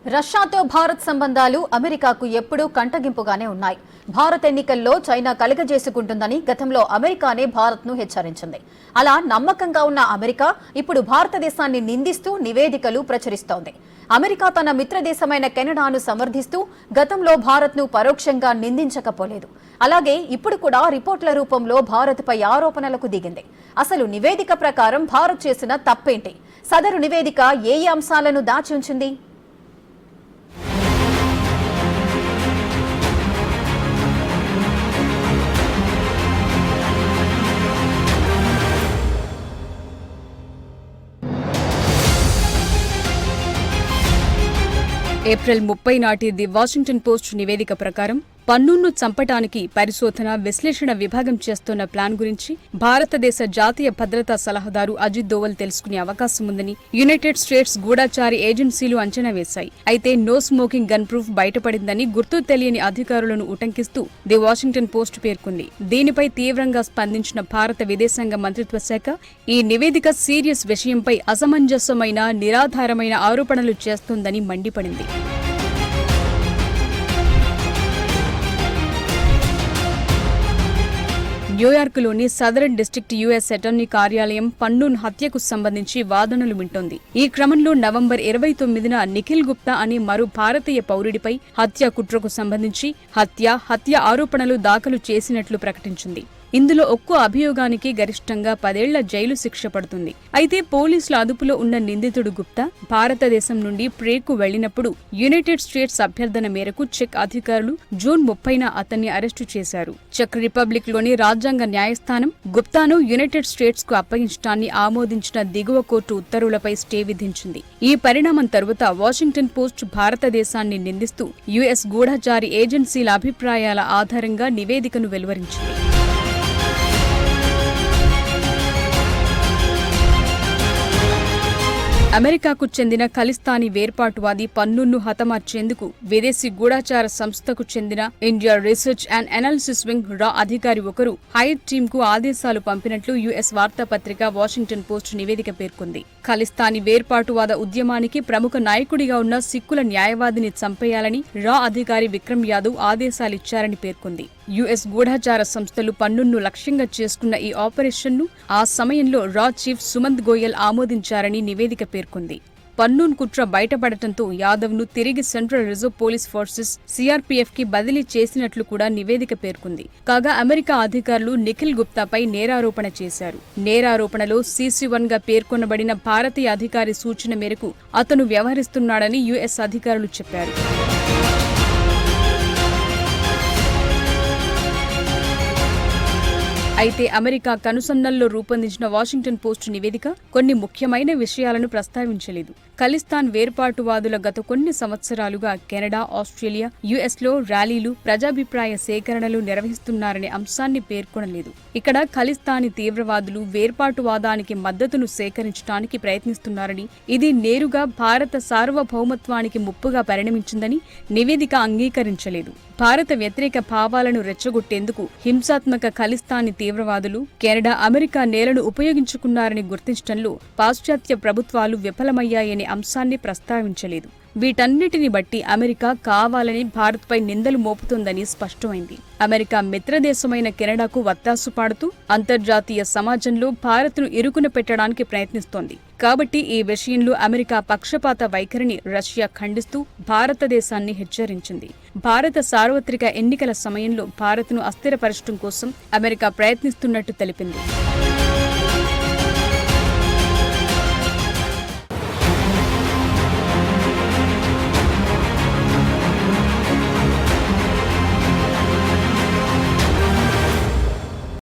రష్యాతో భారత్ సంబంధాలు అమెరికాకు ఎప్పుడూ కంటగింపుగానే ఉన్నాయి. భారత్ ఎన్నికల్లో చైనా కలగజేసుకుంటుందని గతంలో అమెరికానే భారత్ను హెచ్చరించింది. అలా నమ్మకంగా ఉన్న అమెరికా ఇప్పుడు భారతదేశాన్ని నిందిస్తూ నివేదికలు ప్రచురిస్తోంది. అమెరికా తన మిత్రదేశమైన కెనడాను సమర్థిస్తూ గతంలో భారత్ను పరోక్షంగా నిందించకపోలేదు. అలాగే ఇప్పుడు కూడా రిపోర్ట్ల రూపంలో భారత్పై ఆరోపణలకు దిగింది. అసలు నివేదిక ప్రకారం భారత్ చేసిన తప్పేంటి? సదరు నివేదిక ఏ అంశాలను దాచి ఉంచింది? ఏప్రిల్ 30 నాటి ది వాషింగ్టన్ పోస్ట్ నివేదిక ప్రకారం పన్నును చంపటానికి పరిశోధన విశ్లేషణ విభాగం చేస్తున్న ప్లాన్ గురించి భారతదేశ జాతీయ భద్రతా సలహాదారు అజిత్ దోవల్ తెలుసుకునే అవకాశం ఉందని యునైటెడ్ స్టేట్స్ గూఢచారి ఏజెన్సీలు అంచనా వేశాయి. అయితే నో స్మోకింగ్ గన్ ప్రూఫ్ బయటపడిందని గుర్తు తెలియని అధికారులను ఉటంకిస్తూ ది వాషింగ్టన్ పోస్ట్ పేర్కొంది. దీనిపై తీవ్రంగా స్పందించిన భారత విదేశాంగ మంత్రిత్వ శాఖ ఈ నివేదిక సీరియస్ విషయంపై అసమంజసమైన నిరాధారమైన ఆరోపణలు చేస్తోందని మండిపడింది. న్యూయార్క్లోని సదరన్ డిస్ట్రిక్ట్ యుఎస్ అటార్నీ కార్యాలయం పన్నూన్ హత్యకు సంబంధించి వాదనలు వింటోంది. ఈ క్రమంలో నవంబర్ 29న నిఖిల్ గుప్తా అనే మరో భారతీయ పౌరుడిపై హత్య కుట్రకు సంబంధించి హత్య ఆరోపణలు దాఖలు చేసినట్లు ప్రకటించింది. ఇందులో ఒక్కో అభియోగానికి గరిష్టంగా 10 ఏళ్ల జైలు శిక్ష పడుతుంది. అయితే పోలీసుల అదుపులో ఉన్న నిందితుడు గుప్తా భారతదేశం నుండి ప్రేకు వెళ్లినప్పుడు యునైటెడ్ స్టేట్స్ అభ్యర్థన మేరకు చెక్ అధికారులు జూన్ 30న అతన్ని అరెస్టు చేశారు. చెక్ రిపబ్లిక్ లోని రాజ్యాంగ న్యాయస్థానం గుప్తాను యునైటెడ్ స్టేట్స్ కు అప్పగించడాన్ని ఆమోదించిన దిగువ కోర్టు ఉత్తర్వులపై స్టే విధించింది. ఈ పరిణామం తరువాత వాషింగ్టన్ పోస్ట్ భారతదేశాన్ని నిందిస్తూ యుఎస్ గూఢచారి ఏజెన్సీల అభిప్రాయాల ఆధారంగా నివేదికను వెలువరించింది. అమెరికాకు చెందిన ఖలిస్తానీ వేర్పాటువాది పన్నూన్ను హతమార్చేందుకు విదేశీ గూఢచార సంస్థకు చెందిన India research and analysis wing రా అధికారి ఒకరు హైర్ టీంకు ఆదేశాలు పంపినట్లు యుఎస్ వార్తాపత్రిక వాషింగ్టన్ పోస్ట్ నివేదిక పేర్కొంది. ఖలిస్తానీ వేర్పాటువాద ఉద్యమానికి ప్రముఖ నాయకుడిగా ఉన్న సిక్కుల న్యాయవాదిని చంపేయాలని రా అధికారి విక్రమ్ యాదవ్ ఆదేశాలిచ్చారని పేర్కొంది. యుఎస్ గూఢచార సంస్థలు పన్నూన్ను లక్ష్యంగా చేసుకున్న ఈ ఆపరేషన్ను ఆ సమయంలో రా చీఫ్ సుమంత్ గోయల్ ఆమోదించారని నివేదిక పేర్కొంది. పన్నూన్ కుట్ర బయటపడటంతో యాదవ్ను తిరిగి central reserve police forces CRPF కి బదిలీ చేసినట్లు కూడా నివేదిక పేర్కొంది. కాగా అమెరికా అధికారులు నిఖిల్ గుప్తాపై నేరారోపణ చేశారు. నేరారోపణలో CC1 గా పేర్కొనబడిన భారతీయ అధికారి సూచన మేరకు అతను వ్యవహరిస్తున్నాడని యుఎస్ అధికారులు చెప్పారు. అయితే అమెరికా కనుసన్నల్లో రూపొందించిన వాషింగ్టన్ పోస్ట్ నివేదిక కొన్ని ముఖ్యమైన విషయాలను ప్రస్తావించలేదు. ఖలిస్తాన్ వేర్పాటువాదుల గత కొన్ని సంవత్సరాలుగా కెనడా, ఆస్ట్రేలియా, యుఎస్లో ర్యాలీలు, ప్రజాభిప్రాయ సేకరణలు నిర్వహిస్తున్నారనే అంశాన్ని పేర్కొనలేదు. ఇక్కడ ఖలిస్తానీ తీవ్రవాదులు వేర్పాటువాదానికి మద్దతును సేకరించడానికి ప్రయత్నిస్తున్నారని, ఇది నేరుగా భారత సార్వభౌమత్వానికి ముప్పుగా పరిణమించిందని నివేదిక అంగీకరించలేదు. భారత వ్యతిరేక భావాలను రెచ్చగొట్టేందుకు హింసాత్మక ఖలిస్తానీ తీవ్రవాదులు కెనడా, అమెరికా నేలను ఉపయోగించుకున్నారని గుర్తించడంలో పాశ్చాత్య ప్రభుత్వాలు విఫలమయ్యాయనే అంశాన్ని ప్రస్తావించలేదు. వీటన్నిటిని బట్టి అమెరికా కావాలని భారత్పై నిందలు మోపుతోందని స్పష్టమైంది. అమెరికా మిత్రదేశమైన కెనడాకు వత్తాసు పాడుతూ అంతర్జాతీయ సమాజంలో భారత్ను ఇరుకున పెట్టడానికి ప్రయత్నిస్తోంది. కాబట్టి ఈ విషయంలో అమెరికా పక్షపాత వైఖరిని రష్యా ఖండిస్తూ భారతదేశాన్ని హెచ్చరించింది. భారత సార్వత్రిక ఎన్నికల సమయంలో భారత్ను అస్థిరపరచడం కోసం అమెరికా ప్రయత్నిస్తున్నట్టు తెలిపింది.